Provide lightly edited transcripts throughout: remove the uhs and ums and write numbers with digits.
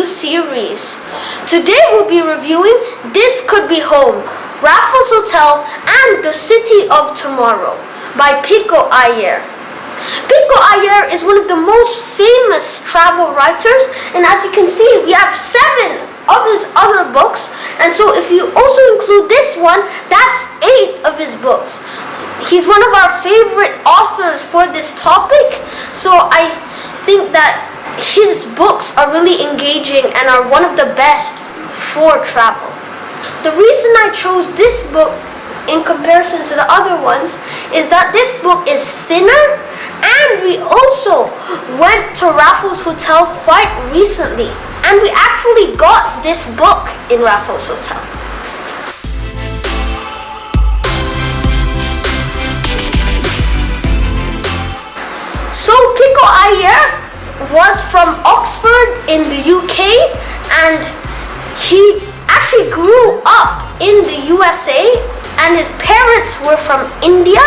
new series. Today we'll be reviewing This Could Be Home, Raffles Hotel and the City of Tomorrow by Pico Iyer. Pico Iyer is one of the most famous travel writers, and as you can see, we have 7 of his other books, and so if you also include this one, that's 8 of his books. He's one of our favorite authors for this topic, so I think that his books are really engaging and are one of the best for travel. The reason I chose this book in comparison to the other ones is that this book is thinner, and we also went to Raffles Hotel quite recently, and we actually got this book in Raffles Hotel. So Pico Iyer was from Oxford in the UK, and he actually grew up in the USA, and his parents were from India,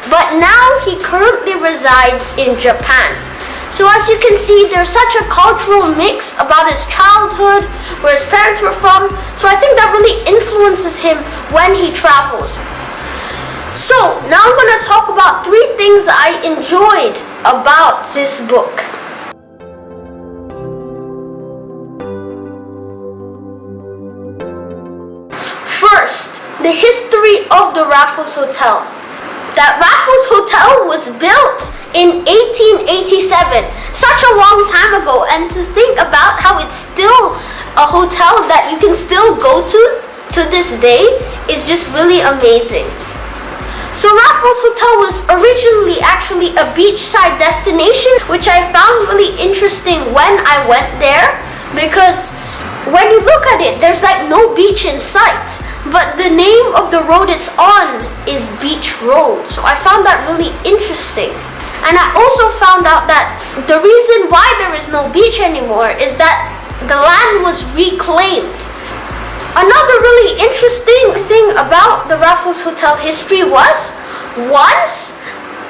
but now he currently resides in Japan. So as you can see, there's such a cultural mix about his childhood, where his parents were from, so I think that really influences him when he travels. So now I'm going to talk about 3 things I enjoyed about this book. First, the history of the Raffles Hotel. That Raffles Hotel was built in 1887, such a long time ago, and to think about how it's still a hotel that you can still go to this day is just really amazing. So Raffles Hotel was originally actually a beachside destination, which I found really interesting when I went there, because when you look at it, there's like no beach in sight, but the name of the road it's on is Beach Road, so I found that really interesting. And I also found out that the reason why there is no beach anymore is that the land was reclaimed. Another really interesting thing about the Raffles Hotel history was, once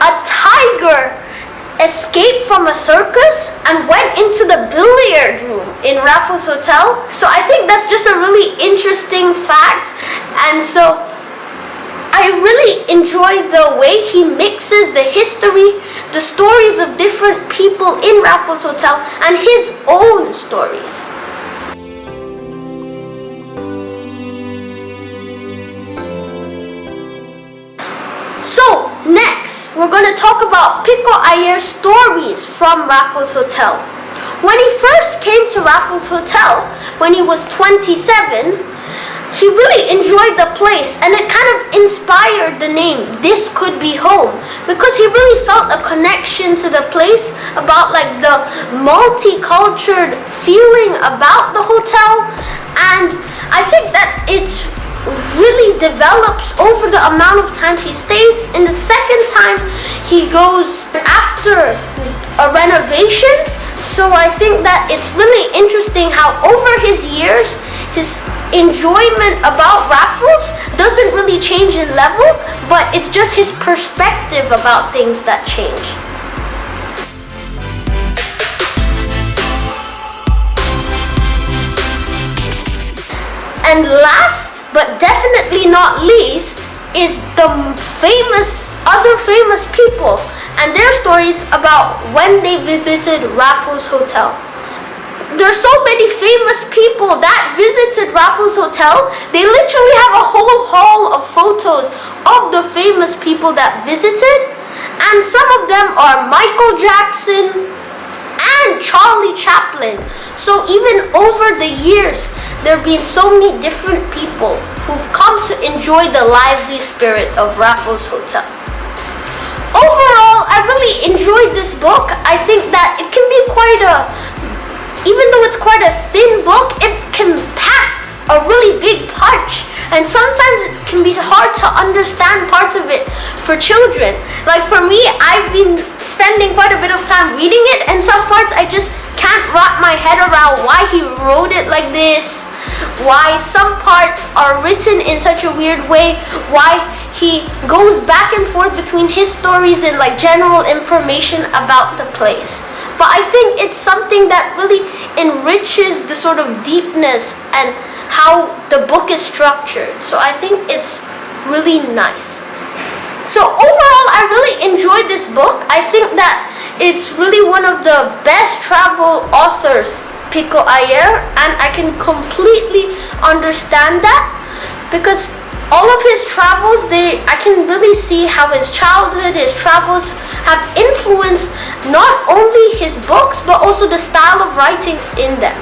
a tiger escaped from a circus and went into the billiard room in Raffles Hotel. So I think that's just a really interesting fact, and so I really enjoy the way he mixes the history, the stories of different people in Raffles Hotel, and his own stories. So next, we're going to talk about Pico Iyer's stories from Raffles Hotel. When he first came to Raffles Hotel, when he was 27, he really enjoyed the place, and it kind of inspired the name This Could Be Home, because he really felt a connection to the place, about like the multicultural feeling about the hotel, and I think that it's really develops over the amount of time he stays. In the second time he goes after a renovation, so I think that it's really interesting how over his years his enjoyment about Raffles doesn't really change in level, but it's just his perspective about things that change. And last but definitely not least is the other famous people and their stories about when they visited Raffles Hotel. There's so many famous people that visited Raffles Hotel. They literally have a whole hall of photos of the famous people that visited, and some of them are Michael Jackson and Charlie Chaplin. So even over the years, there have been so many different people who've come to enjoy the lively spirit of Raffles Hotel. Overall, I really enjoyed this book. I think that it can be even though it's quite a thin book, it can pack a really big punch. And sometimes it can be hard to understand parts of it for children. Like for me, I've been spending quite a bit of time reading it, and some parts I just can't wrap my head around why he wrote it like this, why some parts are written in such a weird way, why he goes back and forth between his stories and like general information about the place. but I think it's something that really enriches the sort of deepness and how the book is structured. So I think it's really nice. So overall, I really enjoyed this book. I think that it's really one of the best travel authors, Pico Iyer, and I can completely understand that, because all of his travels, I can really see how his childhood, his travels have influenced not only his books, but also the style of writings in them.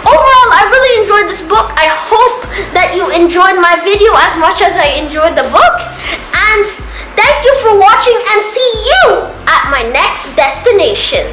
Overall, I really enjoyed this book. I hope that you enjoyed my video as much as I enjoyed the book. And thank you for watching, and see you at my next destination.